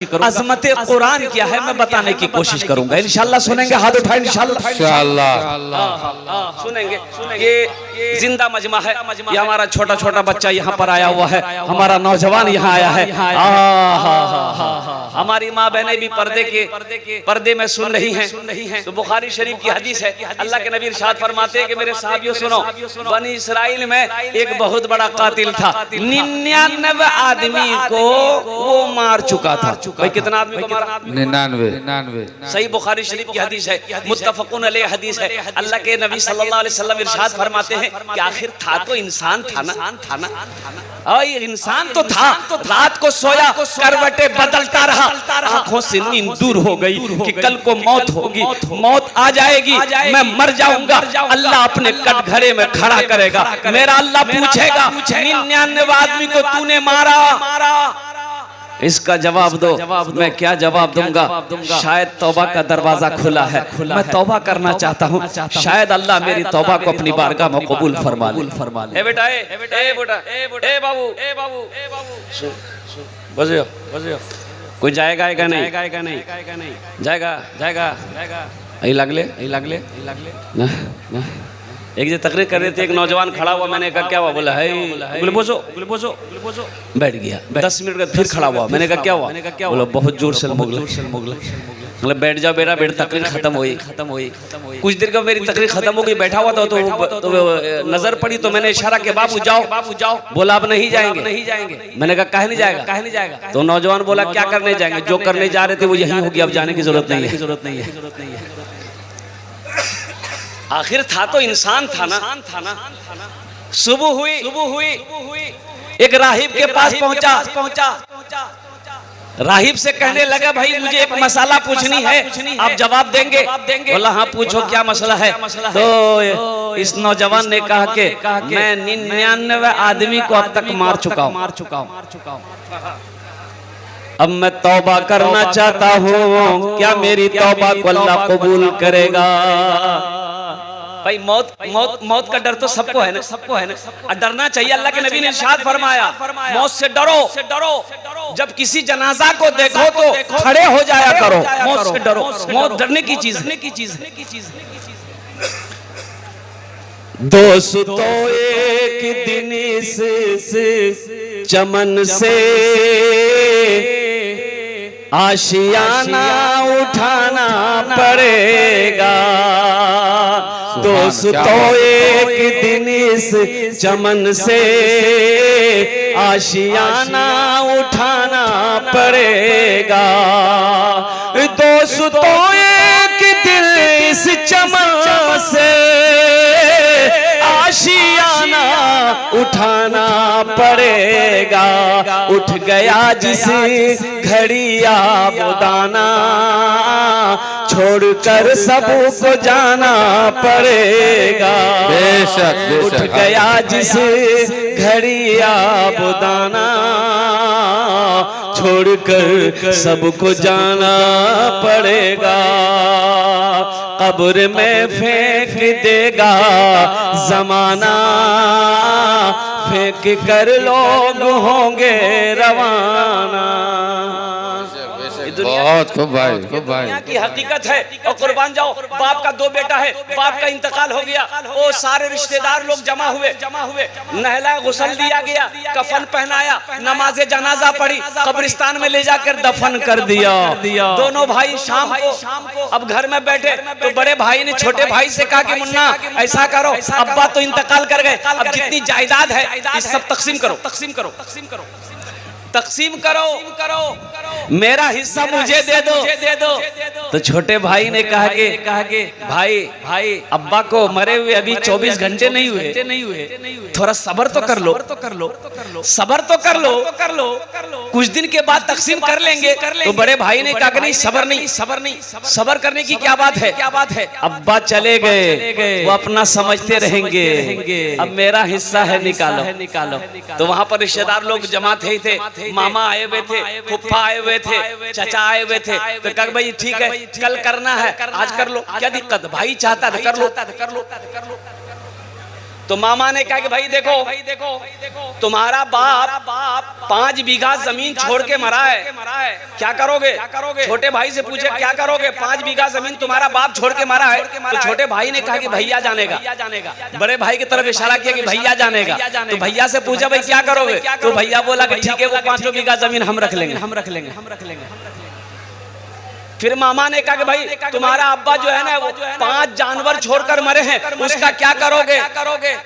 अजमत कुरान क्या है मैं बताने की कोशिश करूंगा। इंशाल्लाह सुनेंगे, हाथ उठाएं इंशाल्लाह सुनेंगे। ये जिंदा मजमा है, ये हमारा छोटा छोटा बच्चा यहाँ पर आया हुआ है, हमारा नौजवान यहाँ आया है। हमारी माँ बहनें भी पर्दे में सुन रही हैं। तो बुखारी शरीफ की हदीस है, अल्लाह के नबी इरशाद फरमाते हैं कि मेरे साहबियों सुनो, बनी इसराइल में एक बहुत बड़ा कातिल था, 99 आदमी को वो मार चुका था। भाई कितना आदमी को मारा? 99। सही बुखारी शरीफ की हदीस है, मुत्तफकुन अलैह हदीस है। अल्लाह के नबी सल्लल्लाहु अलैहि वसल्लम इरशाद फरमाते हैं कि आखिर था तो इंसान था ना, और ये इंसान तो था। रात को सोया, करवटें बदलता रहा, आंखों से नींद दूर हो गई कि कल को मौत होगी, मौत आ जाएगी, मैं मर जाऊंगा। अल्लाह अपने कटघरे में खड़ा करेगा, मेरा अल्लाह पूछेगा 99 आदमी को तूने मारा, इसका जवाब दो। मैं क्या जवाब दूंगा? शायद तौबा का दरवाजा खुला है, मैं तौबा करना चाहता हूँ, शायद अल्लाह मेरी तौबा को अपनी बारगाह में कबूल फरमा ले। बेटा ए बाबू बजियो कोई जाएगा नहीं जाएगा यही लगले ना। एक जो तकरीर कर रहे थे, एक नौजवान खड़ा हुआ, मैंने कहा क्या हुआ? बोला है बोले बोझो बैठ गया। 10 मिनट बाद फिर खड़ा हुआ, मैंने कहा क्या हुआ? बोला बहुत जोर से मुगला। मतलब बैठ जाओ बेटा, तकरीर खत्म हुई। कुछ देर का मेरी तकरीर खत्म हो गई, बैठा हुआ था तो नजर पड़ी, तो मैंने इशारा किया बाबू जाओ। बोला अब नहीं जाएंगे। मैंने कहा काहे नहीं जाएगा? तो नौजवान बोला क्या करने जाएंगे, जो करने जा रहे थे वो यही हो गया, अब जाने की जरूरत नहीं है। आखिर था तो इंसान था ना। सुबह हुई, एक राहिब के पास पहुंचा। राहिब से कहने लगा भाई मुझे एक मसला पूछनी है, आप जवाब देंगे? बोला हाँ पूछो क्या मसला है? तो इस नौजवान ने कहा कि मैं 99 आदमी को अब तक मार चुका हूँ, अब मैं तौबा करना चाहता हूँ, क्या मेरी तौबा को अल्लाह कबूल करेगा? भाई मौत का डर तो सबको है ना, डरना चाहिए। अल्लाह के नबी ने इरशाद फरमाया मौत से डरो, जब किसी जनाजा को देखो तो खड़े हो जाया करो। मौत से डरो, मौत डरने की चीज है। दोस्तों एक दिन इस चमन से आशियाना उठाना पड़ेगा। दोस्तों एक दिन इस चमन से आशियाना उठाना पड़ेगा। दोस्तों एक दिन इस चमन से आशियाना उठाना पड़ेगा। उठ गया जिस घड़ी आबुदाना, छोड़कर सबको जाना पड़ेगा। बेशक उठ गया जिस घड़ी आबुदाना, छोड़कर सबको जाना पड़ेगा। कब्र में फेंक देगा जमाना, फेंक कर लोग होंगे रवाना। बहुत खूब भाई। दुनिया की हकीकत है। और कुर्बान जाओ, बाप का 2 बेटा है, बाप का इंतकाल हो गया, वो सारे रिश्तेदार लोग जमा हुए, नहला गुस्ल दिया गया, कफन पहनाया, नमाज जनाजा पढ़ी, कब्रिस्तान में ले जाकर दफन कर दिया। दोनों भाई शाम को अब घर में बैठे तो बड़े भाई ने छोटे भाई से कहा कि मुन्ना ऐसा करो, अब्बा तो इंतकाल कर गए, अब जितनी जायदाद है इस सब तकसीम करो, मेरा हिस्सा मुझे दे दो। तो छोटे भाई ने कहा कि भाई अब्बा को मरे हुए अभी 24 घंटे नहीं हुए, थोड़ा सब्र तो कर लो, कुछ दिन के बाद तकसीम कर लेंगे। तो बड़े भाई ने कहा कि नहीं, सब्र करने की क्या बात है। अब्बा चले गए, वो अपना समझते रहेंगे, अब मेरा हिस्सा है निकालो। तो वहां पर रिश्तेदार लोग जमा थे, मामा आए हुए थे, फुफ्फा आए हुए थे, चाचा आए हुए थे। तो कहा भाई ठीक है, कल करना है आज कर लो, क्या दिक्कत, भाई चाहता है कर लो। तो मामा ने कहा कि भाई देखो तुम्हारा बाप 5 बीघा जमीन छोड़ के मरा है, क्या करोगे? छोटे भाई से पूछे क्या करोगे? 5 बीघा जमीन तुम्हारा बाप छोड़ के मरा है। तो छोटे भाई ने कहा कि भैया जानेगा। बड़े भाई की तरफ इशारा किया कि भैया जानेगा। तो भैया से पूछा भाई क्या करोगे? तो भैया बोला कि ठीक है वो 5 बीघा जमीन हम रख लेंगे। फिर मामा ने कहा कि भाई तुम्हारा अब्बा जो है ना वो 5 जानवर छोड़कर मरे हैं, उसका क्या करोगे?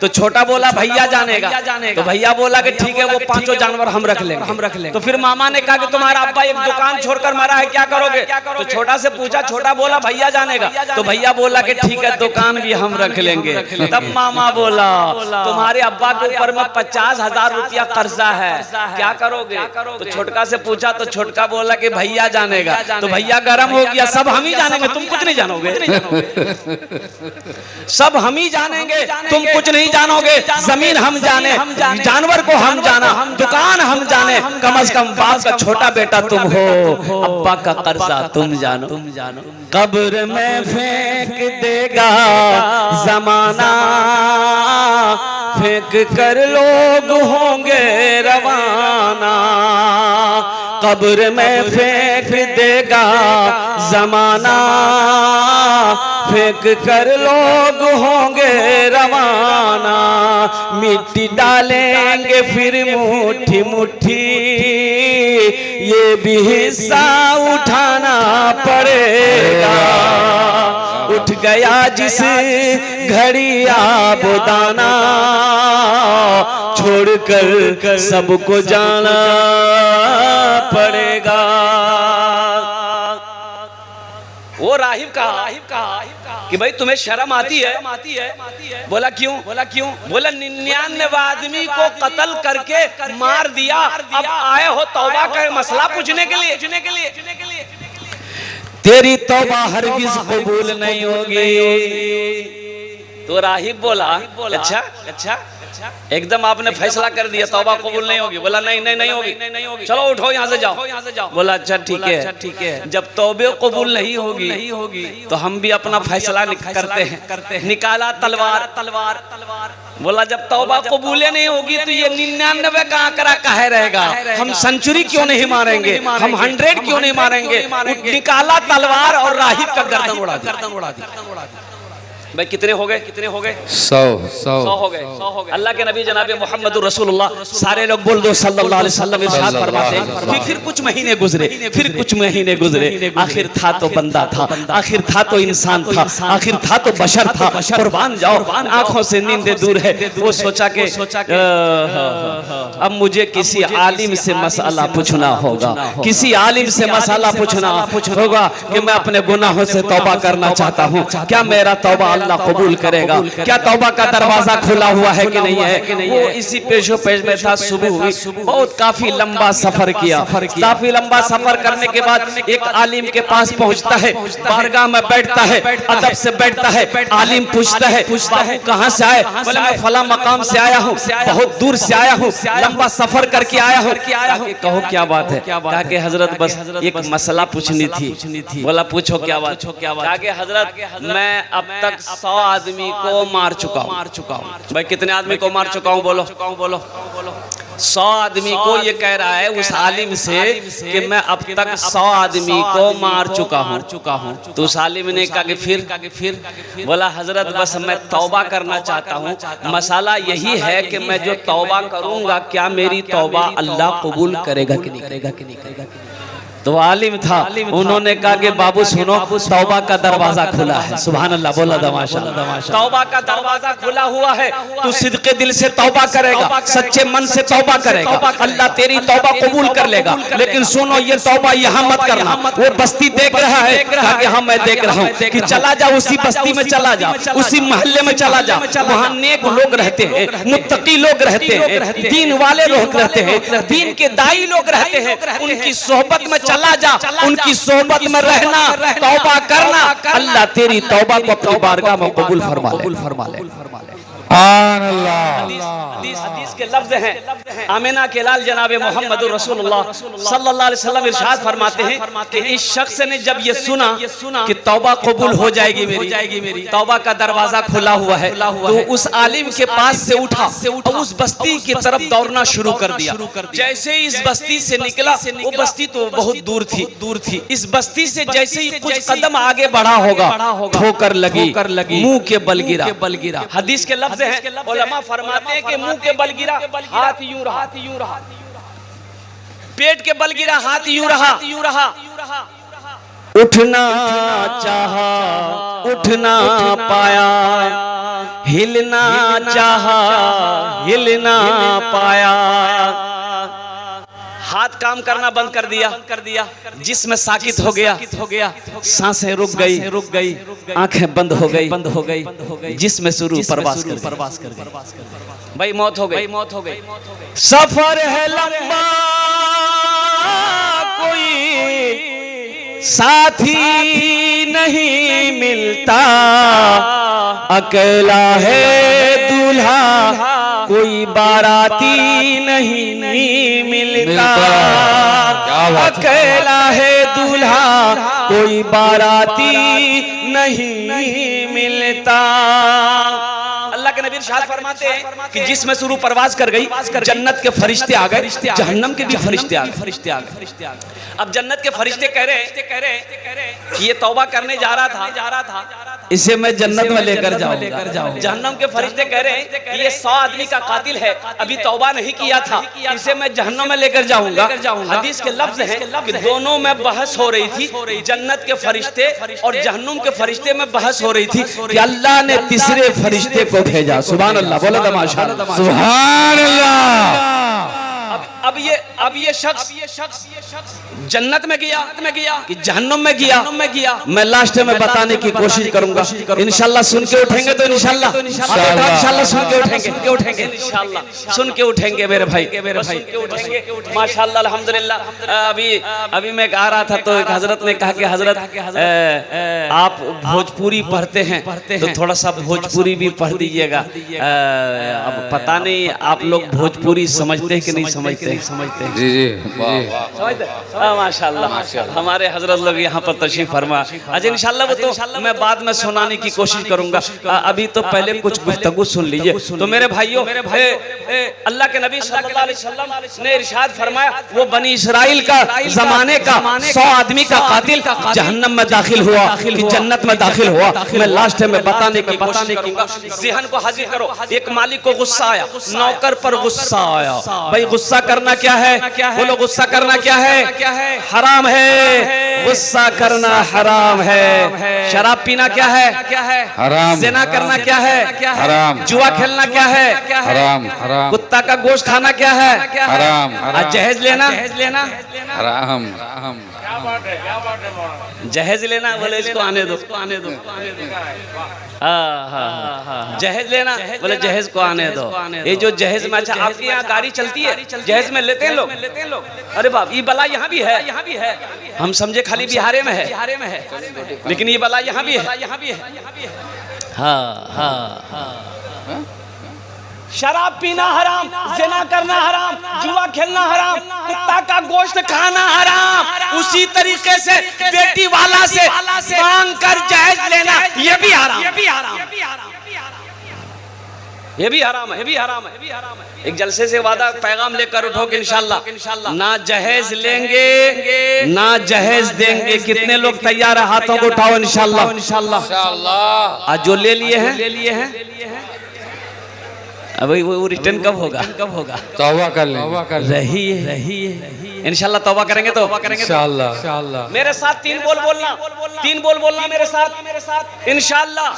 तो छोटा बोला भैया जानेगा। तो भैया बोला कि ठीक है वो 5 जानवर हम रख लेंगे। तो फिर मामा ने कहा कि तुम्हारा अब्बा एक दुकान छोड़कर मरा है, क्या करोगे? तो छोटा से पूछा, छोटा बोला भैया जानेगा। तो भैया बोला कि ठीक है दुकान भी हम रख लेंगे। तब मामा बोला तुम्हारे अब्बा के ऊपर में 50,000 रुपया कर्जा है, क्या करोगे? तो छोटका से पूछा, तो छोटका बोला कि भैया जानेगा। तो भैया हो गया, सब हम ही जानेंगे, तुम कुछ नहीं जानोगे। सब हम ही जानेंगे, तुम कुछ नहीं जानोगे। जमीन हम जाने, जानवर को हम जाना, दुकान हम जाने, कम से कम बाप का छोटा बेटा तुम हो, अब्बा का कर्जा तुम जानो। कब्र में फेंक देगा जमाना, फेंक कर लोग होंगे रवाना। कब्र में फेंक देगा जमाना, फेंक कर लोग होंगे रवाना। मिट्टी डालेंगे फिर मुट्ठी मुट्ठी, ये भी हिस्सा उठाना पड़ेगा। उठ गया जिस घड़ी आबोदाना, छोड़कर सबको जाना पड़ेगा। वो राहिब कहा कि भाई तुम्हें शर्म आती है? बोला क्यों? बोला 99 आदमी को कत्ल करके मार दिया, अब आए हो तौबा का मसला पूछने के लिए। तेरी तौबा हरगिज़ कबूल नहीं होगी। तो राहिब बोला अच्छा एकदम आपने फैसला कर दिया तौबा कबूल नहीं होगी? बोला नहीं होगी। चलो उठो यहाँ से जाओ। बोला अच्छा ठीक है। जब तौबे कबूल नहीं होगी तो हम भी अपना फैसला करते हैं। निकाला तलवार। बोला जब तौबा कबूल नहीं होगी तो ये 99 का आंकड़ा काहे रहेगा? हम सेंचुरी क्यों नहीं मारेंगे? हम 100 क्यों नहीं मारेंगे? निकाला तलवार और राहिब का गर्दन उड़ा दिया। भाई कितने हो गए? 100 हो गए। अल्लाह के नबी जनाब मोहम्मद रसूलुल्लाह, सारे लोग बोल दो सल्लल्लाहु अलैहि वसल्लम इरशाद फरमाते हैं। फिर कुछ महीने गुजरे, आखिर था तो बंदा था, आखिर था तो इंसान था, आखिर था तो बशर था। कुर्बान जाओ, आंखों से नींदें दूर है। वो सोचा कि अब मुझे किसी आलिम से मसला पूछना होगा, किसी आलिम से मसला पूछना होगा कि मैं अपने गुनाहों से तौबा करना चाहता हूँ, क्या मेरा तौबा अल्लाह कबूल करेगा? क्या तौबा का दरवाजा खुला हुआ है कि नहीं है? वो इसी पेशो पेश में था। सुबह हुई, बहुत काफी लंबा सफर किया। काफी लंबा सफर करने के बाद एक आलिम के पास पहुंचता है, बारगाह में बैठता है, अदब से बैठता है। आलिम पूछता है बाबू कहाँ से आए? बोले मैं फला मकाम से आया हूँ, बहुत दूर से आया हूँ, लंबा सफर करके आया हूँ। कहो क्या बात है? कहा कि हजरत बस एक मसला पूछनी थी। बोला पूछो क्या बात? कहा कि हजरत मैं अब तक 100 आदमी को मार चुका हूँ। भाई कितने आदमी को मार चुका हूँ? बोलो 100 आदमी को। ये कह रहा है उस आलिम से कि मैं अब तक 100 आदमी को मार चुका हूँ। तो उस आलिम ने कहा कि फिर? बोला हजरत बस मैं तौबा करना चाहता हूँ। मसाला यही है कि मैं जो तौबा करूँगा क्या मेरी तौबा अल्लाह कबूल करेगा कि नहीं करेगा? तो आलिम था, उन्होंने कहा कि बाबू सुनो, तौबा का दरवाजा खुला है। सुभान अल्लाह, बोला दमाशा। तौबा का दरवाजा खुला हुआ है, तू सिद्के दिल से तौबा करेगा, सच्चे मन से तौबा करेगा, अल्लाह तेरी तौबा कबूल कर लेगा। लेकिन सुनो ये तौबा यहाँ मत करना। वो बस्ती देख रहा है, कहा कि हाँ मैं देख रहा हूँ, कि चला जा उसी बस्ती में, चला जा उसी मोहल्ले में, चला जा वहाँ नेक लोग रहते हैं, मुत्तकी लोग रहते हैं, दीन वाले लोग रहते हैं, दीन के दाई लोग रहते हैं, उनकी सोहबत में चला जा, उनकी सोहबत में रहना, तौबा करना, अल्लाह तेरी तौबा को अपनी बारगाह में कबूल फरमा ले। सुभान अल्लाह। हदीस के लफ्ज हैं, आमिना के लाल जनाब मोहम्मद रसूलुल्लाह सल्लल्लाहु अलैहि वसल्लम इरशाद फरमाते हैं कि इस शख्स ने जब ये सुना कि तौबा कबूल हो जाएगी मेरी, तौबा का दरवाजा खुला हुआ है, तो उस आलिम के पास से उठा और उस बस्ती की तरफ दौड़ना शुरू कर दिया। जैसे ही इस बस्ती से निकला, वो बस्ती तो बहुत दूर थी, इस बस्ती से जैसे ही कुछ कदम आगे बढ़ा होगा, ठोकर लगी, मुंह के बल गिरा। हदीस के लफ्ज हैं, उलमा फरमाते हैं कि मुंह के बल गिरा, हाथ यूं रहा, पेट के बल गिरा, हाथ यूं रहा। उठना चाहा, उठना पाया, हिलना चाहा, हिलना पाया। हाथ काम करना बंद कर दिया, जिस्म साकित हो गया, सांसें रुक गई, आंखें बंद हो गई, जिस्म शुरू परवास कर भाई मौत हो गई। सफर है लंबा, कोई साथी नहीं मिलता, अकेला है दूल्हा, कोई बाराती नहीं मिलता। अकेला है दूल्हा, कोई बाराती नहीं मिलता। अल्लाह के नबी इरशाद फरमाते हैं कि जिसमें शुरू परवाज कर गई, जन्नत के फरिश्ते आ गए, जहन्नम के भी फरिश्ते आ गए। अब जन्नत के फरिश्ते कह रहे कि ये तौबा करने जा रहा था, इसे मैं जन्नत में लेकर जाऊंगा। जहन्नम के फरिश्ते कह रहे हैं कि ये 100 आदमी का कातिल है, अभी तौबा नहीं किया था, इसे मैं जहन्नम में लेकर जाऊंगा। हदीस के लफ्ज हैं कि दोनों में बहस हो रही थी, जन्नत के फरिश्ते और जहन्नम के फरिश्ते में बहस हो रही थी कि अल्लाह ने तीसरे फरिश्ते को भेजा। सुभान अल्लाह, बोलो तो माशाअल्लाह, सुभान अल्लाह। अब ये शख्स जन्नत में गया कि जहन्नम में गया, मैं लास्ट में बताने की कोशिश करूंगा। इंशाल्लाह सुन के उठेंगे तो इंशाल्लाह सुन के उठेंगे इंशाल्लाह सुन के उठेंगे मेरे भाई माशाल्लाह अल्हम्दुलिल्लाह। अभी मैं आ रहा था तो एक हजरत ने कहा कि हजरत आप भोजपुरी पढ़ते हैं तो थोड़ा सा भोजपुरी भी पढ़ दीजिएगा। अब पता नहीं आप लोग भोजपुरी समझते हैं कि नहीं समझते हैं? समझते माशाल्लाह हमारे हजरत लोग यहाँ पर तशरीफ फरमा। आज इंशाल्लाह वो तो मैं बाद में सुनाने की कोशिश करूंगा, अभी तो पहले कुछ गुफ्तगू सुन लीजिए। तो मेरे भाइयों, अल्लाह के नबी सल्लल्लाहु अलैहि वसल्लम ने इरशाद फरमाया, वो बनी इस्राइल का जमाने का 100 आदमी का कातिल जहन्नम में दाखिल हुआ कि जन्नत में दाखिल हुआ। मैं लास्ट में बताने की कोशिश करूंगा। ज़हन को हाजिर करो। एक मालिक को गुस्सा आया, नौकर पर गुस्सा आया। भाई गुस्सा करना क्या है? बोलो गुस्सा करना क्या है? हराम है। गुस्सा करना हराम है। शराब पीना क्या है? हराम। ज़िना करना क्या है? हराम। जुआ खेलना क्या है? हराम। कुत्ता का गोश्त खाना क्या है? हराम। जहेज लेना हराम। जहेज लेना, बोले इसको आने दो। जहेज लेना, बोले जहेज को आने दो। ये जो जहेज में, अच्छा आपके यहाँ गाड़ी चलती है, जहेज में लेते हैं लोग? अरे बाप, ये बला यहाँ भी है। हम समझे खाली बिहारे में है, लेकिन ये बला यहाँ भी है। हाँ। शराब पीना हराम, ज़िना करना हराम, जुआ खेलना हराम, कुत्ता का गोश्त खाना हराम। उसी तरीके से बेटी वाला से मांग कर जहेज लेना ये भी हराम है। एक जलसे से वादा पैगाम लेकर उठो कि इंशाल्लाह ना जहेज लेंगे ना जहेज देंगे। कितने लोग तैयार है? हाथों को उठाओ। इंशाल्लाह। आज जो ले लिए हैं अब वो रिटर्न कब होगा? तौबा कर रही है इंशाल्लाह। तौबा करेंगे तो इंशाल्लाह। मेरे साथ 3 बोल बोलना मेरे साथ इंशाल्लाह।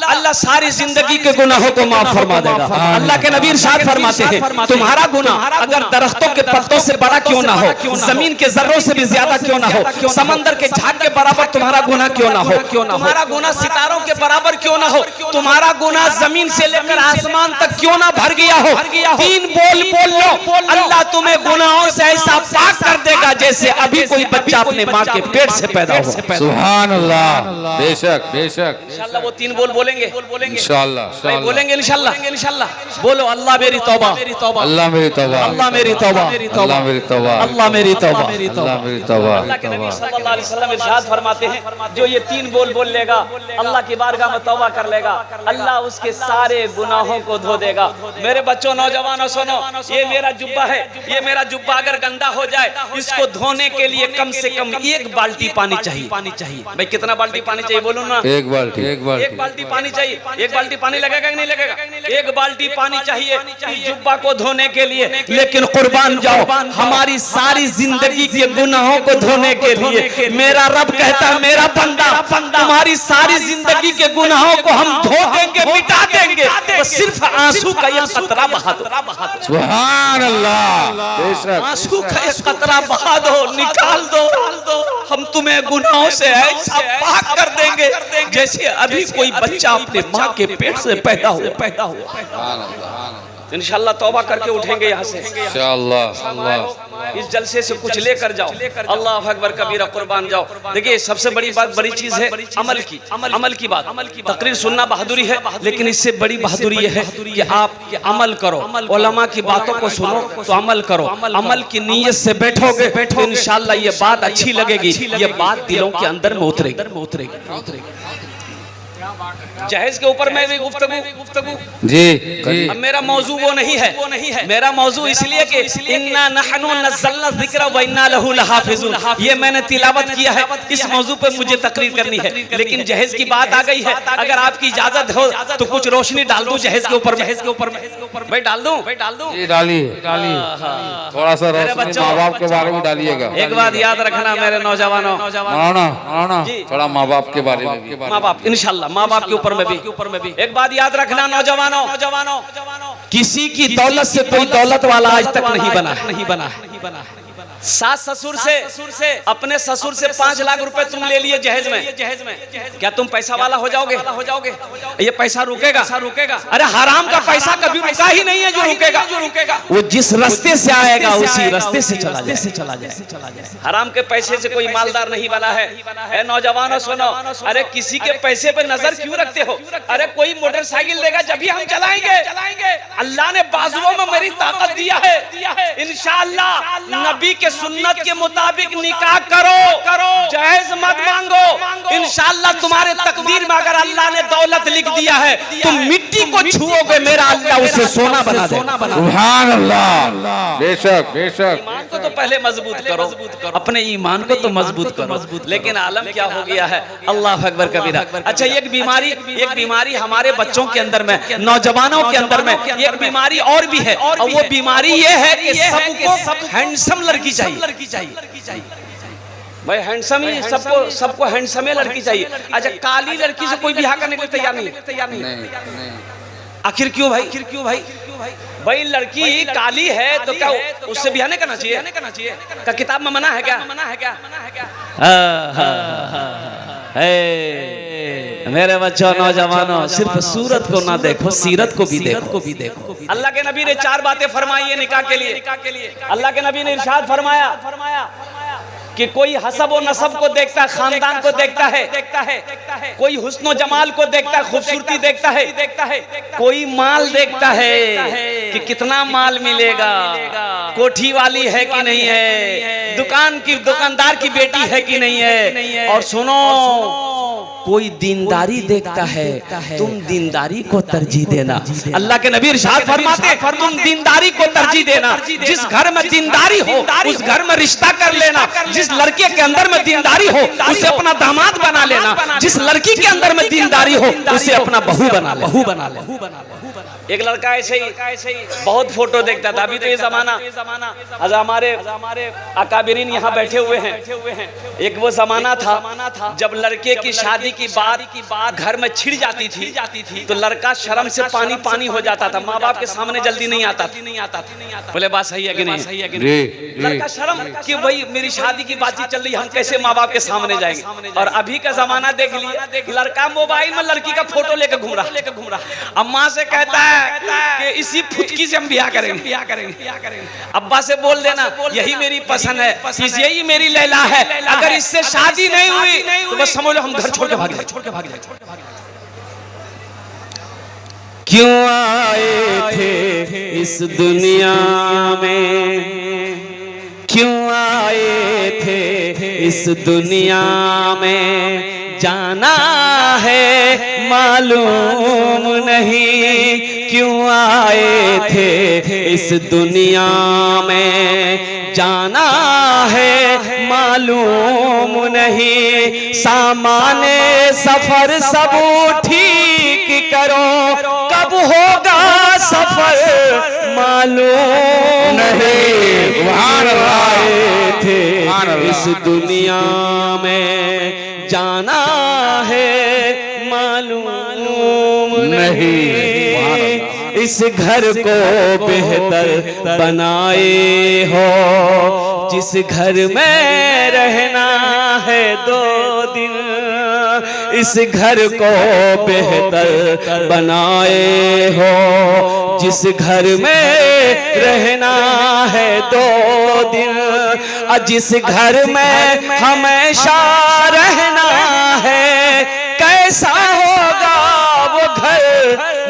अल्लाह सारी जिंदगी के गुनाहों को माफ फरमा देगा। अल्लाह के नबी इरशाद फरमाते हैं, तुम्हारा गुनाह अगर दरख्तों के पत्तों से बड़ा क्यों ना हो, जमीन के जर्रों से भी ज्यादा क्यों ना हो, समंदर के झाग के बराबर तुम्हारा गुनाह क्यों ना हो, तुम्हारा गुनाह सितारों के बराबर क्यों ना हो, तुम्हारा गुनाह जमीन से लेकर आसमान आसमान तक क्यों ना भर गया हो, 3 बोल बोल लो, अल्लाह तुम्हें गुनाहों से ऐसा पाक कर देगा जैसे अभी कोई बच्चा अपने माँ के पेट से पैदा हुआ। सुभान अल्लाह, बेशक बेशक। इंशाल्लाह वो 3 बोल बोलेंगे, इंशाल्लाह बोलेंगे इंशाल्लाह। बोलो अल्लाह मेरी तौबा, अल्लाह मेरी तौबा, अल्लाह मेरी तौबा, अल्लाह मेरी तौबा, अल्लाह मेरी तौबा, अल्लाह मेरी तौबा। अल्लाह के नबी सल्लल्लाहु अलैहि वसल्लम इरशाद फरमाते हैं, जो ये 3 बोल बोल लेगा, अल्लाह की बारगाह में तौबा कर लेगा, अल्लाह उसके सारे गुनाहों को धो देगा। मेरे बच्चों, नौजवानों, सुनो, ये मेरा जुब्बा है, ये मेरा जुब्बा अगर गंदा हो जाए, इसको धोने के लिए कम से कम 1 बाल्टी पानी चाहिए। भाई कितना बाल्टी पानी चाहिए बोलो ना? 1 बाल्टी, 1 बाल्टी, 1 बाल्टी पानी चाहिए। 1 बाल्टी पानी लगेगा कि नहीं लगेगा? 1 बाल्टी पानी चाहिए जुब्बा को धोने के लिए। लेकिन कुर्बान जाओ, हमारी सारी जिंदगी के गुनाहों को धोने के लिए मेरा रब कहता है, मेरा बंदा, तुम्हारी सारी जिंदगी के गुनाहों को हम धो देंगे, मिटा देंगे, तो सिर्फ आंसू का ये कतरा बहा दो। सुभान अल्लाह, बेशक। आंसू का ये कतरा बहा दो, निकाल दो, हम तुम्हें गुनाहों से ऐसा पाक कर देंगे जैसे अभी कोई बच्चा अपने माँ के पेट से पैदा हुआ। इंशाल्लाह तौबा करके उठेंगे यहाँ से इंशाल्लाह। इस जलसे से कुछ लेकर जाओ। अल्लाह अकबर कबीरा, कुर्बान जाओ। देखिए सबसे बड़ी बात, बड़ी चीज है अमल की, अमल की बात। तकरीर सुनना बहादुरी है, लेकिन इससे बड़ी बहादुरी यह है कि आप अमल करो, उलमा की बातों को सुनो तो अमल करो। अमल की नीयत से बैठोगे तो इंशाल्लाह ये बात अच्छी लगेगी, ये बात दिलों के अंदर में उतरेगी। जहेज के ऊपर मैं भी गुफ्तगू जी। अब मेरा मौजू वो नहीं है, मेरा मौजू इसलिए कि इन्ना नहनु नज़्ज़लना ज़िक्र व इन्ना लहु लहाफ़िज़ून, ये मैंने तिलावत किया है। इस मौजू पे मुझे तकरीर करनी है, लेकिन जहेज की बात आ गई है। अगर आपकी इजाजत हो तो कुछ रोशनी डाल दूं जहेज के ऊपर भाई, डाल दूं? डालिए, थोड़ा सा रोशनी माँ बाप के बारे में डालिएगा। एक बात याद रखना मेरे नौजवानों, थोड़ा माँ बाप के बारे में, माँ बाप इंशाल्लाह, माँ बाप के ऊपर में भी एक बात याद रखना नौजवानों, किसी की दौलत से कोई दौलत वाला आज तक नहीं बना। सास ससुर से अपने ससुर से 5 लाख रुपए तुम ले लिए जहेज में, क्या तुम पैसा वाला हो जाओगे? ये पैसा रुकेगा? अरे हराम का पैसा कभी रुका ही नहीं है जो रुकेगा। वो जिस रास्ते से आएगा उसी रास्ते से चला जाए। हराम के पैसे से कोई मालदार नहीं बना है। नौजवानों सुनो, अरे किसी के पैसे पे नजर क्यों रखते हो? अरे कोई मोटरसाइकिल देगा जब भी हम चलाएंगे। अल्लाह ने बाजुओं में मेरी ताकत दिया है, इंशाअल्लाह नबी के सुन्नत के मुताबिक निकाह करो, जहेज मत मांगो। इंशाअल्लाह तुम्हारे तकदीर में अगर अल्लाह ने दौलत लिख दिया है, तुम मिट्टी को छुओगे, मेरा अल्लाह उसे सोना बना दे। सुभान अल्लाह, बेशक। ईमान को तो पहले मजबूत करो, अपने ईमान को तो मजबूत करो। लेकिन आलम क्या हो गया है, अल्लाह अकबर कबीरा। अच्छा, एक बीमारी हमारे बच्चों के अंदर में, नौजवानों के अंदर में एक बीमारी और भी है, और वो बीमारी ये है कि सबको हैंडसम लड़की चाहिए। भाई हैंडसम ही सबको हैंडसम लड़की चाहिए। अच्छा, काली लड़की से कोई ब्याह करने के लिए तैयार नहीं। आखिर क्यों भाई? भाई लड़की काली है तो क्या उससे ब्याह नहीं करना चाहिए? क्या किताब में मना है क्या? मेरे बच्चों, नौजवानों, सिर्फ सूरत को ना देखो, सीरत को भी देखो। अल्लाह के नबी ने 4 बातें फरमाई है निकाह के लिए। अल्लाह के नबी ने इरशाद फरमाया कि कोई हसब और नसब को देखता है, खानदान को देखता है, कोई हुस्न जमाल को देखता है, खूबसूरती देखता है, कोई माल देखता है कि कितना माल मिलेगा, कोठी वाली है कि नहीं है, दुकानदार की बेटी है कि नहीं है। और सुनो, कोई दीनदारी देखता है, तुम दीनदारी को तरजीह देना। अल्लाह के नबी इरशाद फरमाते हैं, तुम दीनदारी को तरजीह देना। जिस घर में दीनदारी हो उस घर में रिश्ता कर लेना। जिस लड़के के अंदर में दीनदारी हो उसे अपना दामाद बना लेना। जिस लड़की के अंदर में दीनदारी हो उसे अपना बहू बना ले। एक लड़का ऐसे ही बहुत फोटो देखता था। अभी तो ये जमाना, हमारे अकाबिरीन यहाँ बैठे हुए हैं। एक वो जमाना था जब लड़के की शादी की बात घर में छिड़ जाती थी तो लड़का शर्म से पानी हो जाता था, माँ बाप के सामने जल्दी नहीं आता। बोले बात सही है कि नहीं? लड़का शर्म कि भाई मेरी शादी की बातचीत चल रही, हम कैसे माँ बाप के सामने जाएंगे। और अभी का जमाना देख लिया, लड़का मोबाइल में लड़की का फोटो लेकर घूम रहा। अम्मा से कहता है है कि इसी फुटकी से हम ब्याह करेंगे। अब्बा से बोल देना यही मेरी पसंद है, यही मेरी लैला है, अगर इससे शादी नहीं हुई तो बस समझ लो हम घर छोड़ के भाग जाए। क्यों आए थे इस दुनिया में, क्यों आए थे इस दुनिया में, जाना है मालूम नहीं। क्यों आए थे इस दुनिया में, जाना है मालूम नहीं। सामाने सफर सब ठीक करो, कब होगा सफर मालूम नहीं। आए थे इस दुनिया में, जाना है मालूम नहीं। इस घर को बेहतर बनाए हो, जिस घर में रहना है 2 दिन। इस घर को बेहतर बनाए हो, जिस घर में रहना है 2 दिन। जिस घर में हमेशा रहना है, कैसा होगा वो घर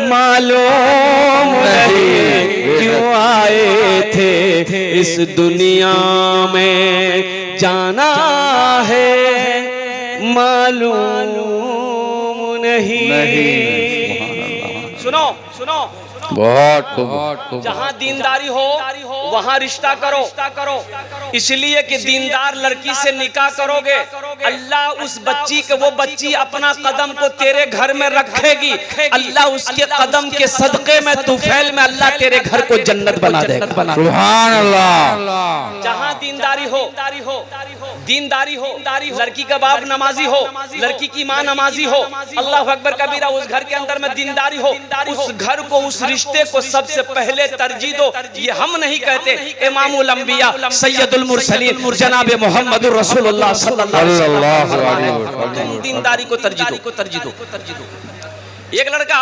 मालूम नहीं। क्यों आए थे इस दुनिया में, जाना है मालूम नहीं। सुनो सुनो, बहुत खूब। जहाँ दीनदारी हो वहाँ रिश्ता करो, इसलिए कि दीनदार लड़की से निकाह करोगे, अल्लाह उस बच्ची के, वो बच्ची अपना कदम को तेरे घर में रखेगी, अल्लाह उसके कदम के सदके में तुफैल में अल्लाह तेरे घर को जन्नत बना देगा। सुभान अल्लाह। जहाँ दीनदारी हो, लड़की का बाप नमाजी हो, लड़की की माँ नमाजी हो, अल्लाह अकबर कबीरा, उस घर के अंदर में दीनदारी हो, उस घर को, उस रिश्ते को सबसे पहले तरजीह दो। ये हम नहीं कहते, इमामुल अंबिया सैयदुल मुरसलीन जनाब मोहम्मदुर रसूलुल्लाह सल्लल्लाहु अलैहि वसल्लम दीनदारी को तरजीह दो। एक लड़का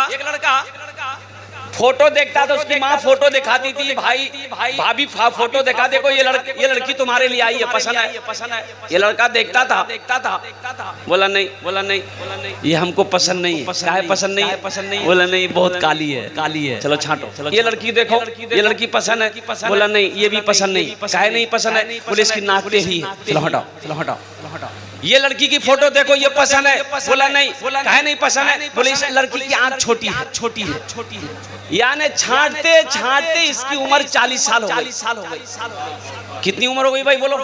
फोटो देखता था, उसकी माँ फोटो दिखाती थी, भाभी फोटो दिखा, देखो ये लड़की तुम्हारे लिए आई है, पसंद है। ये लड़का देखता था, बोला नहीं ये हमको पसंद नहीं है। पसंद नहीं, बोला नहीं बहुत काली है, चलो छांटो। ये लड़की देखो, ये लड़की पसंद है, बोला नहीं ये भी पसंद नहीं। काहे नहीं पसंद है, बोले इसकी नाक टेढ़ी है, चलो हटाओ। ये लड़की की फोटो देखो, ये पसंद है, बोला नहीं। काहे नहीं पसंद है, बोले इस लड़की की आंख छोटी है। यानी छांटते इसकी उम्र 40 साल हो गई। कितनी उम्र हो गई भाई बोलो?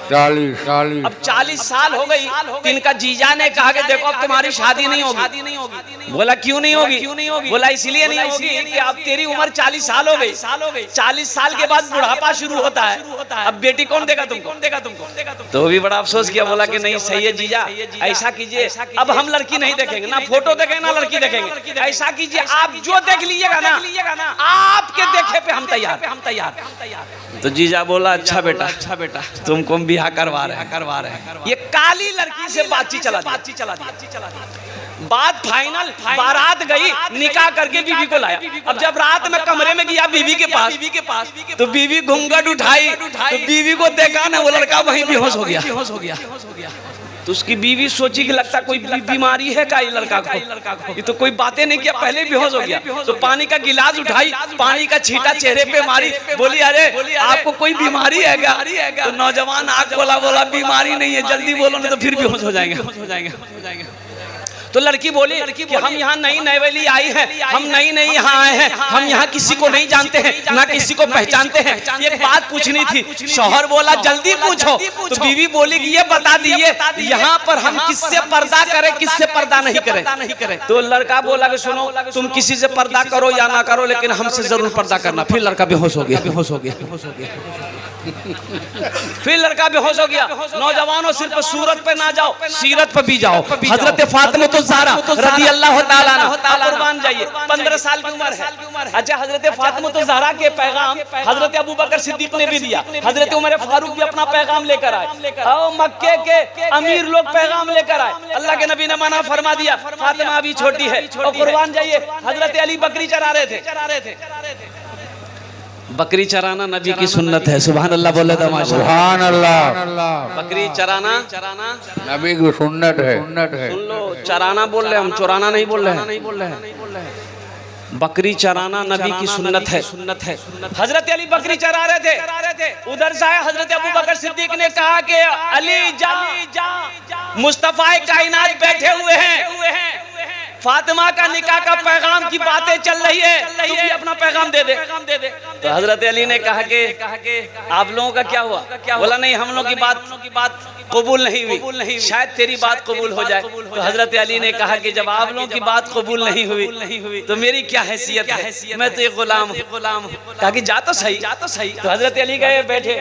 40। अब 40 साल हो गई, तो इनका जीजा ने कहा कि देखो अब तुम्हारी शादी नहीं होगी। बोला क्यों नहीं होगी? बोला इसलिए नहीं होगी कि अब तेरी उम्र 40 साल हो गई। 40 साल के बाद बुढ़ापा शुरू होता है, अब बेटी कौन देगा तुमको? तो भी बड़ा अफसोस किया, बोला कि नहीं सही है जीजा, ऐसा कीजिए अब हम लड़की नहीं देखेंगे, ना फोटो देखेंगे ना लड़की देखेंगे। ऐसा कीजिए आप जो देख लीजिएगा ना, आपके देखे पे हम तैयार। तो जीजा बोला अच्छा बेटा तुमको हम ब्याह करवा रहे हैं। ये काली लड़की से बातचीत चला दी। बात फाइनल, बारात गई, निकाह करके बीवी को लाया। अब जब रात में कमरे में गया बीवी के पास, तो बीवी घूंघट उठाई, तो बीवी को देखा ना, वो लड़का वहीं बेहोश हो गया। तो उसकी बीवी सोची कि लगता कोई बीमारी है का ये लड़का को, ये तो कोई बातें नहीं किया, पहले बेहोश हो गया। तो पानी का गिलास उठाई, पानी का छींटा चेहरे पे मारी, बोली अरे आपको कोई बीमारी है क्या? तो नौजवान आग बोला बीमारी नहीं है, जल्दी बोलो नहीं तो फिर बेहोश हो जाएंगे। तो लड़की बोली कि हम यहाँ नई नवेली आई है, हम नई यहाँ आए हैं, हम यहाँ किसी को नहीं जानते हैं, ना किसी को पहचानते हैं, ये बात पूछनी थी। शौहर बोला जल्दी पूछो। तो बीवी बोली कि ये बता दिए यहाँ पर हम किससे पर्दा करें, किससे पर्दा नहीं करें। तो लड़का बोला कि सुनो तुम किसी से पर्दा करो या ना करो, लेकिन हमसे जरूर पर्दा करना। फिर लड़का बेहोश हो गया। फिर लड़का बेहोश हो गया। नौजवानों सिर्फ सूरत पे ना जाओ, सीरत पे भी जाओ। हजरत फातिमा तो ज़हरा रज़ी अल्लाह तआला अन्हा, कुर्बान जाइए, 15 साल की उम्र है। अच्छा, हजरत फातिमा तो ज़हरा के पैगाम हजरत अबू बकर सिद्दीक ने भी दिया, हजरत उमर फारूक भी अपना पैगाम लेकर आए, और मक्के के अमीर लोग पैगाम लेकर आए। अल्लाह के नबी ने मना फरमा दिया, फातिमा अभी छोटी है और कुर्बान जाइए। हजरत अली बकरी चरा रहे थे। बकरी चराना नबी की सुन्नत है। सुभान अल्लाह बोले तो सुभान अल्लाह। बकरी चराना नबी की सुन्नत है। सुन लो, चराना बोल रहे हम, चुराना नहीं बोल रहे हैं। बकरी चराना नबी की सुन्नत है। हजरत अली बकरी चरा रहे थे, उधर से आए हजरत अबू बकर सिद्दीक ने कहा कि अली जा, मुस्तफा कायनात बैठे हुए हैं, फातिमा का निकाह का पैगाम की बातें चल रही है, तू भी अपना पैगाम दे दे। तो हजरत अली ने कहा कि आप लोगों का क्या हुआ? बोला नहीं, हम लोगों की बात कबूल नहीं हुई, शायद तेरी बात कबूल हो जाए। तो हजरत अली ने कहा कि जब आप लोगों की बात कबूल नहीं हुई तो मेरी क्या हैसियत है, मैं तो एक गुलाम हूँ। कहा कि जा तो सही। तो हजरत अली गए, बैठे।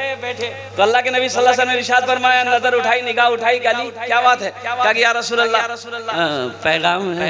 तो अल्लाह के नबी सल्लल्लाहु अलैहि वसल्लम ने इरशाद फरमाया, नजर उठाई, निगाह उठाई, गाली, क्या बात है? कहा कि या रसूल अल्लाह, पैगाम है।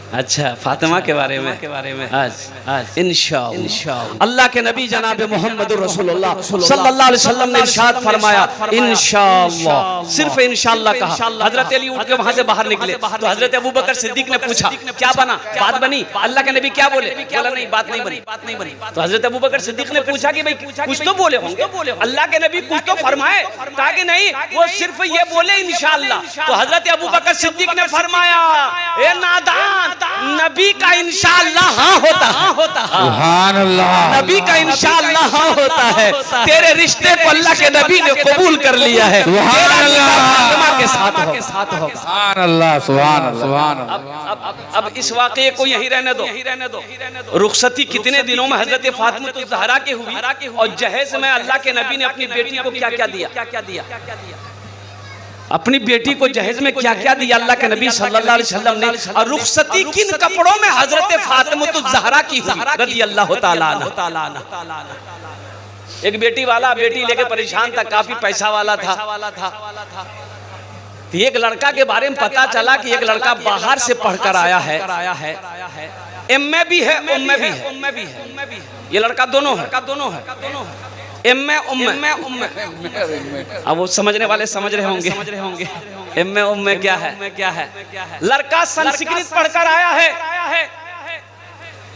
अच्छा, फातिमा के बारे में आज इंशाअल्लाह अल्लाह के नबी जनाब मोहम्मद रसूलुल्लाह सल्लल्लाहु अलैहि वसल्लम ने इरशाद फरमाया, इंशाअल्लाह, सिर्फ इंशाअल्लाह कहा। हजरत अली उठ के वहां से बाहर निकले। तो हजरत अबू बकर सिद्दीक ने पूछा, क्या बना? बात बनी? अल्लाह के नबी क्या बोले? बोला नहीं, बात नहीं बनी। तो हजरत अबू बकर सिद्दीक ने पूछा कि भाई कुछ तो बोले होंगे, अल्लाह के नबी कुछ तो फरमाए। कहा कि नहीं, वो सिर्फ ये बोले इंशाअल्लाह। तो हजरत अबू बकर सिद्दीक ने फरमाया, ए नादान, नबी का इंशाअल्लाह हाँ होता। सुभान अल्लाह। नबी का इंशाअल्लाह हाँ होता है। तेरे रिश्ते को अल्लाह के नबी ने कबूल कर लिया है। सुभान अल्लाह के साथ होगा। सुभान अल्लाह, सुभान अल्लाह। अब इस वाक़े को यहीं रहने दो। रुखसती कितने दिनों में हजरत फातिमा तो ज़हरा की हुई, और जहेज में अल्लाह के नबी ने अपनी बेटी को क्या क्या दिया? अपनी बेटी को जहेज में क्या क्या दिया अल्लाह के नबी सल्लल्लाहु अलैहि वसल्लम ने। और रुखसती किन कपड़ों में हजरत फातिमा तो ज़हरा की रज़ी अल्लाह तआला अन्हा। एक बेटी लेके परेशान था, काफी पैसा वाला था। एक लड़का के बारे में पता चला कि एक लड़का बाहर से पढ़कर आया है, एमए भी है, उम्मे भी है। ये लड़का दोनों है, एम्मे उम्मे। अब वो समझने वाले समझ रहे होंगे एम्मे उम्मे क्या है। लड़का संस्कृत पढ़कर आया है।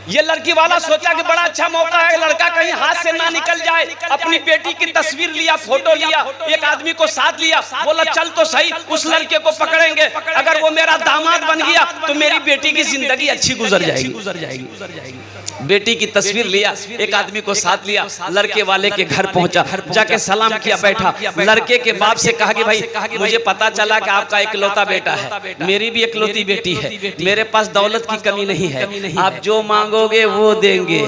ये लड़की वाला सोचा कि बड़ा अच्छा मौका है, लड़का कहीं हाथ से ना निकल जाए। अपनी बेटी की तस्वीर लिया, फोटो लिया, एक आदमी को साथ लिया, बोला चल तो सही, उस लड़के को पकड़ेंगे, अगर वो मेरा दामाद बन गया तो मेरी बेटी की जिंदगी अच्छी गुजर जाएगी। बेटी की तस्वीर लिया, एक आदमी को साथ लिया, लड़के वाले के घर पहुंचा, जाके सलाम किया, बैठा। लड़के के बाप से कहा कि भाई मुझे पता चला कि आपका इकलौता बेटा है, मेरी भी इकलौती बेटी है, मेरे पास दौलत की कमी नहीं है, आप जो मांगोगे वो देंगे,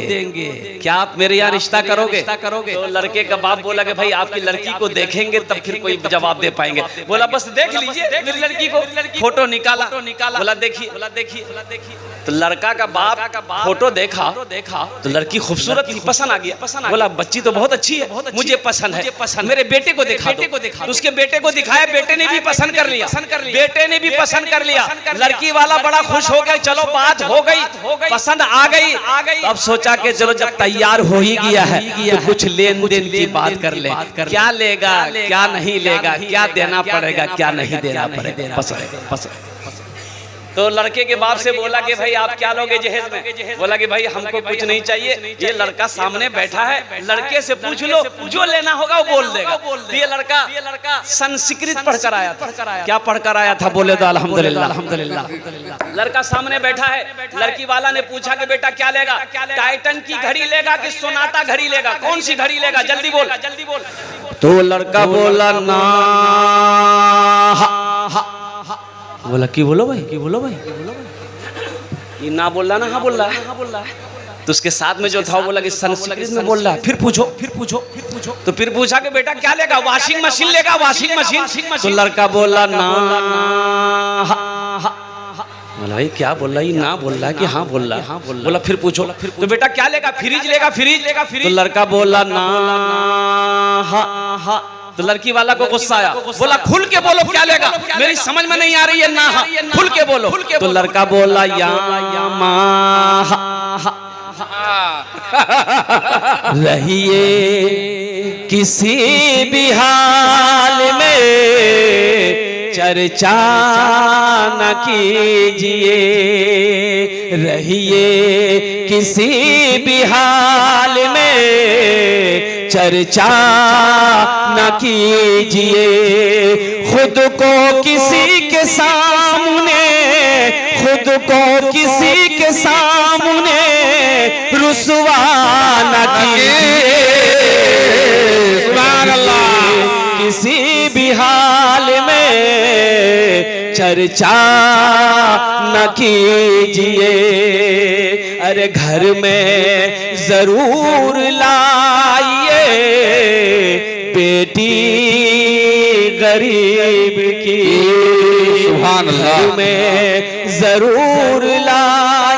क्या आप मेरे यहाँ रिश्ता करोगे? तो लड़के का बाप बोला कि भाई आपकी लड़की को देखेंगे तब फिर कोई जवाब दे पाएंगे। बोला बस देख लीजिए मेरी लड़की को। फोटो निकाला, बोला देखिए। तो लड़का का बाप फोटो देखा तो लड़की खूबसूरत थी, पसंद आ गया। बोला बच्ची तो बहुत अच्छी है, मुझे पसंद है, मेरे बेटे को दिखा दो। तो उसके बेटे को दिखाया, बेटे ने भी पसंद कर लिया। लड़की वाला बड़ा खुश हो गया, चलो बात हो गई, पसंद आ गई। तो अब सोचा कि चलो जब तैयार हो ही गया है तो कुछ लेन देन की बात कर ले, क्या लेगा क्या नहीं लेगा, क्या देना पड़ेगा क्या नहीं देना पड़ेगा, पसंद। तो लड़के के बाप से बोला कि भाई आप क्या लोगे जहेज में? बोला कि भाई हमको कुछ नहीं चाहिए, ये लड़का सामने बैठा है, लड़के से पूछ लो, जो लेना होगा वो बोल देगा। ये लड़का संस्कृत पढ़कर आया था। क्या पढ़कर आया था? बोले तो अल्हम्दुलिल्लाह। लड़का सामने बैठा है, लड़की वाला ने पूछा कि बेटा क्या लेगा? टाइटन की घड़ी लेगा कि सोनाटा घड़ी लेगा? कौन सी घड़ी लेगा? जल्दी बोल। तो लड़का बोला ना। बोला की बोलो भाई ये ना बोल रहा ना, हाँ बोल रहा है। तो उसके साथ में जो था वो बोला कि संस्कृत में बोल रहा है। फिर पूछो। तो फिर पूछा कि बेटा क्या लेगा? वॉशिंग मशीन लेगा? Washing machine. तो लड़का बोला ना। बोला भाई क्या बोल रहा है? ना बोल रहा है कि हाँ बोल रहा है? हाँ बोला फिर पूछो। तो बेटा क्या लेगा? फ्रिज लेगा? फ्रिज। तो लड़का बोला ना हाँ। तो लड़की वाला को गुस्सा आया, बोला खुल के बोलो क्या लेगा, मेरी समझ में नहीं आ रही है ना हाँ, खुल के बोलो। तो लड़का बोला या रहिए किसी भी हाल में चर्चा न कीजिए, रहिए किसी भी हाल में चर्चा न कीजिए, खुद को किसी के सामने, खुद को किसी के सामने रुसवा न कीजिए, सुभान अल्लाह, किसी भी हाल में चर्चा न कीजिए। अरे घर में जरूर लाइए बेटी गरीब की, सुभान अल्लाह, घर में जरूर लाई।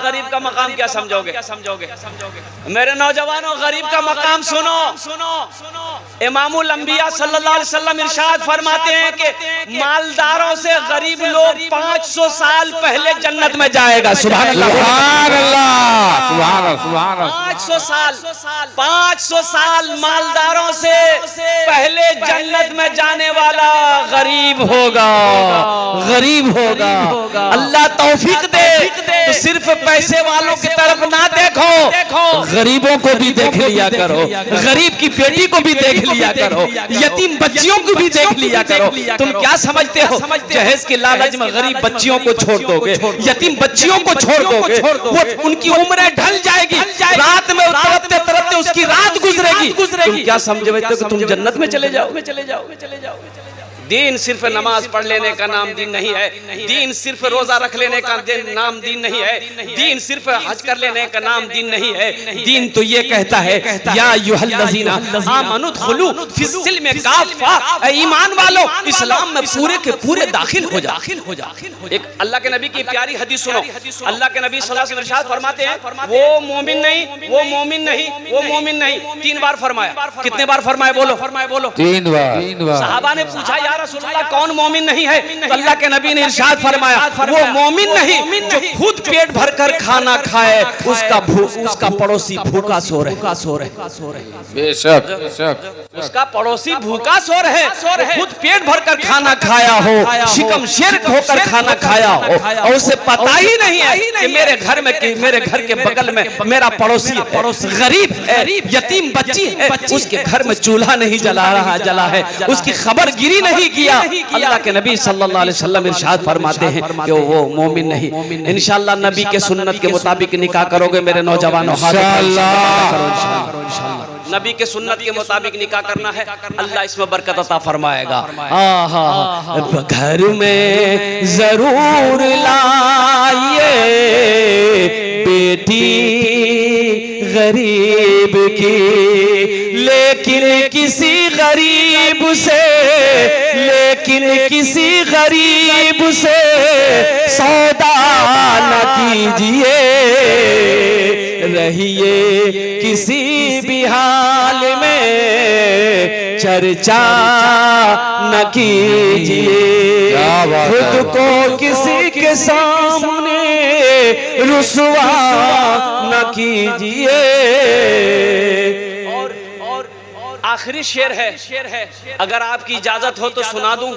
गरीब का मकाम क्या समझोगे? मेरे नौजवानों, गरीब का मकाम सुनो। इमामुल अंबिया सल्लल्लाहु अलैहि वसल्लम इरशाद फरमाते हैं कि मालदारों से गरीब लोग 500 साल पहले जन्नत में जाएगा। सुभान अल्लाह, सुभान अल्लाह, सुभान अल्लाह। 500 साल मालदारों से पहले जन्नत में जाने वाला गरीब होगा, गरीब होगा। अल्लाह तौफीक दे। तो सिर्फ पैसे वालों की तरफ ना देखो, गरीबों को भी देख लिया करो, गरीब की बेटी को भी देख लिया करो, यतीम बच्चियों को भी देख लिया करो। तुम क्या समझते हो? जहेज के लालच में गरीब बच्चियों को छोड़ दोगे, यतीम बच्चियों को छोड़ दोगे, वो उनकी उम्रें ढल जाएगी, रात में तरपते तरपते उसकी रात गुजरेगी। तुम क्या समझते हो कि तुम जन्नत में चले जाओ? दीन सिर्फ नमाज पढ़ लेने का नाम दीन नहीं है, दीन सिर्फ रोजा रख लेने का नाम दीन नहीं है, दीन सिर्फ हज कर लेने का नाम दीन नहीं है। दीन तो ये कहता है या अय्युहल्लज़ीना आमनु दुखुलू फिस्सिल्मि काफ़ा, ईमान वालों इस्लाम में पूरे के पूरे दाखिल हो जा। एक अल्लाह के नबी की प्यारी हदीस सुनो। अल्लाह के नबी सल्लल्लाहु अलैहि वसल्लम इरशाद फरमाते हैं, वो मोमिन नहीं, वो मोमिन नहीं, वो मोमिन नहीं। 3 बार फरमाया। कितने बार फरमाया? बोलो 3 बार। सहाबा ने पूछा या रसूलुल्लाह कौन मोमिन नहीं है? तो अल्लाह के नबी ने इरशाद फरमाया, वो मोमिन नहीं जो खुद पेट भरकर खाना खाए, उसका पड़ोसी भूखा सो रहे। बेशक, उसका पड़ोसी भूखा सो रहे, खुद पेट भरकर खाना खाया हो, शिकम शेर होकर खाना खाया हो, और उसे पता ही नहीं है कि मेरे घर के बगल में मेरा पड़ोसी गरीब है, यतीम बच्ची है, उसके घर में चूल्हा नहीं जला है, उसकी खबर गिरी नहीं किया। अल्लाह के नबी सल्लल्लाहु अलैहि वसल्लम इरशाद फरमाते हैं कि वो मोमिन नहीं। इंशाअल्लाह नबी के सुन्नत के मुताबिक निकाह करोगे मेरे नौजवानों, नबी के सुन्नत के मुताबिक निकाह करना है, अल्लाह इसमें बरकत अता फरमाएगा। घर में जरूर लाइए बेटी गरीब की, लेकिन किसी गरीब से सौदा न कीजिए, रहिए किसी भी हाल में चर्चा न कीजिए, खुद को किसी के सामने रुसवा न कीजिए। आखिरी शेर है, अगर आपकी इजाजत हो तो सुना दूं।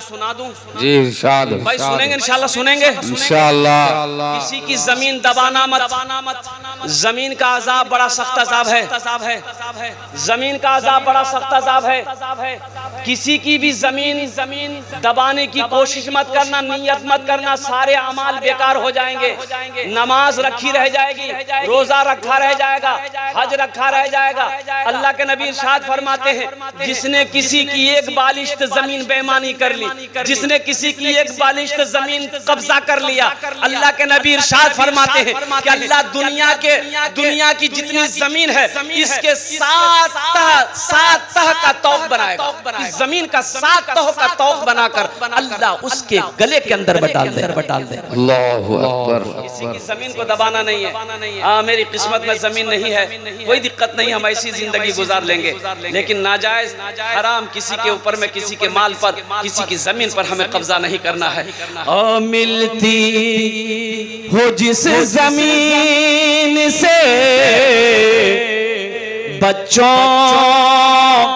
जी इरशाद भाई सुनेंगे? इंशाल्लाह सुनेंगे। इंशाल्लाह। किसी की जमीन दबाना मत। जमीन का अजाब बड़ा सख्त अजाब है, जमीन का अजाब बड़ा सख्त अजाब है। किसी की भी जमीन दबाने की कोशिश मत करना, नियत मत करना, सारे अमाल बेकार हो जाएंगे। नमाज रखी रह जाएगी, रोजा रखा रह जाएगा, हज रखा रह जाएगा। अल्लाह के नबी इरशाद फरमाते हैं जिसने किसी की एक बालिश्त जमीन बेईमानी कर ली, जिसने किसी की एक बालिश्त जमीन कब्जा कर लिया, अल्लाह के नबी इरशाद फरमाते हैं कि अल्लाह दुनिया की जितनी जमीन है इसके सात तह का तौक बनाएगा। इस जमीन का 7 तह का तौक बनाकर अल्लाह उसके गले के अंदर डाल दे। अल्लाहु अकबर। किसी की जमीन को दबाना नहीं है। मेरी किस्मत में जमीन नहीं है, कोई दिक्कत नहीं, हम ऐसी जिंदगी गुजार लेंगे, लेकिन नाजायज हराम किसी के ऊपर में, किसी के माल पर, किसी की जमीन पर हमें कब्जा नहीं करना है। और मिलती हो जिस जमीन से बच्चों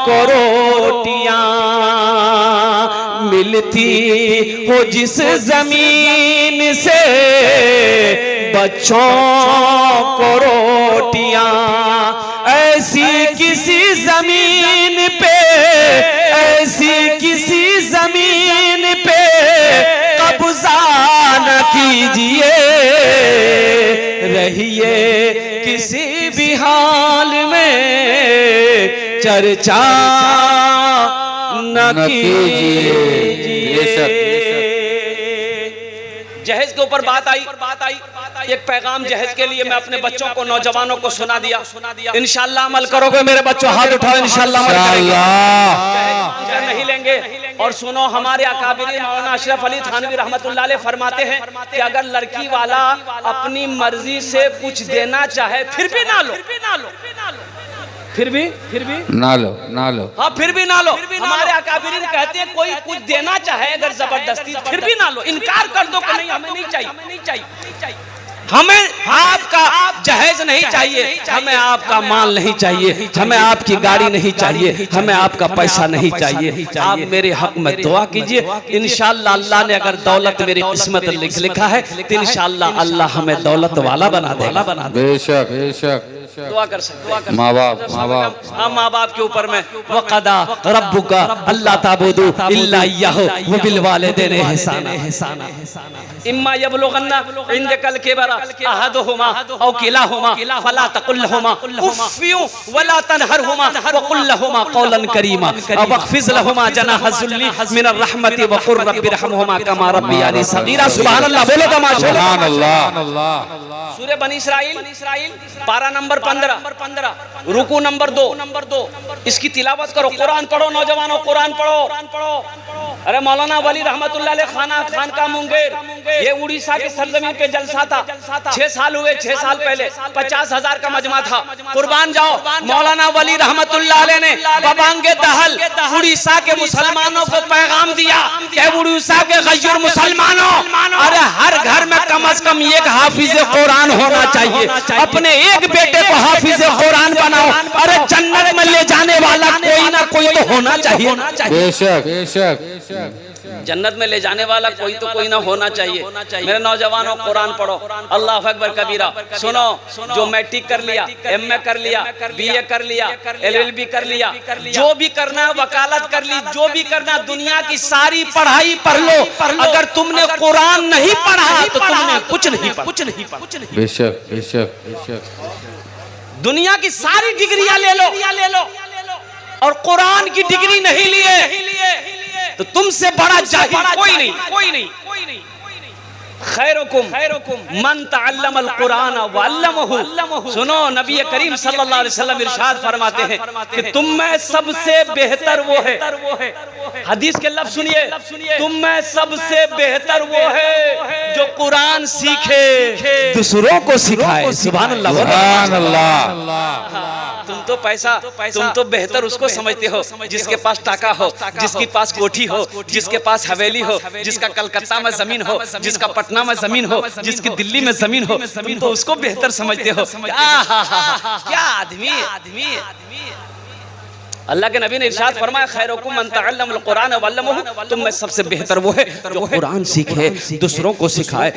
को रोटियां, मिलती हो जिस जमीन से बच्चों को रोटियां, ऐसी किसी जमीन पे, ऐसी किसी जमीन पे कब्जा न कीजिए, रहिए किसी भी हाल में चर्चा न कीजिए। जहेज के ऊपर बात आई। एक पैगाम जहेज के लिए मैं अपने बच्चों को, नौजवानों को सुना दिया। इंशाअल्लाह अमल करोगे मेरे बच्चों, हाथ उठाओ, इंशाअल्लाह नहीं लेंगे। और सुनो, हमारे अकाबिरी मौलाना अशरफ अली थानवी रहमतुल्लाह अलैह फरमाते हैं कि अगर लड़की वाला अपनी मर्जी से कुछ देना चाहे फिर भी ना लो, फिर भी ना लो। हाँ, फिर भी ना लो। हमारे अकाबिरीन कहते हैं कोई कुछ देना चाहे अगर जबरदस्ती, फिर भी ना लो, इनकार कर दो कि नहीं हमें नहीं चाहिए, हमें आपका जहेज नहीं चाहिए, हमें आपका माल नहीं चाहिए, हमें आपकी गाड़ी नहीं चाहिए, हमें आपका पैसा नहीं चाहिए। आप मेरे हक में दुआ कीजिए, इंशाअल्लाह अल्लाह ने अगर दौलत मेरी किस्मत लिखा है तो इंशाअल्लाह अल्लाह हमें दौलत वाला बना देगा। बेशक दुआ कर सकते। माँ बाप हाँ, माँ बाप के ऊपर में वक़दा रब्बुका अल्ला ताबुदू इल्ला इय्याहु व बिल वालिदैनि इहसाना। इम्मा यबलुगन्ना इंदकल किबरा अहदुहुमा औ किलाहुमा फला तकुल लहुमा उफ़्फ़ियु वला तनहरहुमा व कुल लहुमा क़ौलन करीमा वख़्फ़िज़ लहुमा जनाह ज़ुल्ली मिनर रहमति व क़ुर रब्बि रहमहुमा कमा रब्बियानी सग़ीरा। सुभान अल्लाह, बोलो तो माशाअल्लाह। सूरह बनी इस्राइल पारा नंबर 15 रुकू नंबर 2। इसकी तिलावत करो, कुरान पढ़ो नौजवानों, कुरान पढ़ो। अरे मौलाना वली रहमतुल्लाह अलैह खान का मुंगेर, ये उड़ीसा के सरजमीन पे जलसा था। 6 साल हुए, 6 साल पहले 50,000 का मजमा था। कुर्बान जाओ, मौलाना वली रहमतुल्लाह अलैह ने बबांगे दहल उड़ीसा के मुसलमानों को पैगाम दिया कि उड़ीसा के गैर मुसलमानों, अरे हर घर में कम से कम एक हाफिज कुरान होना चाहिए। अपने एक बेटे को हाफिज कुरान बनाओ, अरे जन्नत में ले जाने वाला कोई ना कोई तो होना चाहिए। बेशक जन्नत में ले जाने वाला कोई ना होना चाहिए। मेरे नौजवानों, कुरान पढ़ो, अल्लाह अकबर कबीरा। सुनो, जो मैट्रिक कर लिया, एमए कर लिया, बीए कर लिया, एलएलबी कर लिया, जो भी करना है, वकालत कर ली, जो भी करना, दुनिया की सारी पढ़ाई पढ़ लो, अगर तुमने कुरान नहीं पढ़ा तो तुमने कुछ नहीं पढ़ा। बेशक दुनिया की सारी डिग्रियां ले लो और कुरान की डिग्री नहीं लिए तो तुमसे बड़ा जाहिल कोई नहीं। खैरुकुम मन तअल्लमल कुरान व अल्लमहु। सुनो, नबी करीम सल्लल्लाहु अलैहि वसल्लम इरशाद फरमाते हैं कि तुम में सबसे बेहतर वो है, हदीस के लफ्ज़ सुनिए, तुम में सबसे बेहतर वो है जो कुरान सीखे, दूसरों को सिखाए। सुभान अल्लाह। तुम तो बेहतर उसको समझते हो जिसके पास टाका हो, जिसके पास कोठी हो, जिसके पास हवेली हो, जिसका कलकत्ता में जमीन हो, जिसका पटना में जमीन हो, जिसकी दिल्ली में जमीन हो, तुम तो उसको बेहतर समझते हो। क्या आदमी। अल्लाह के नबी ने इरशाद फरमाया, खैरुकुम मन तअल्लमल कुरान व अल्लमहु, तुम में सबसे बेहतर वो है जो कुरान सीखे, दूसरों को सिखाए।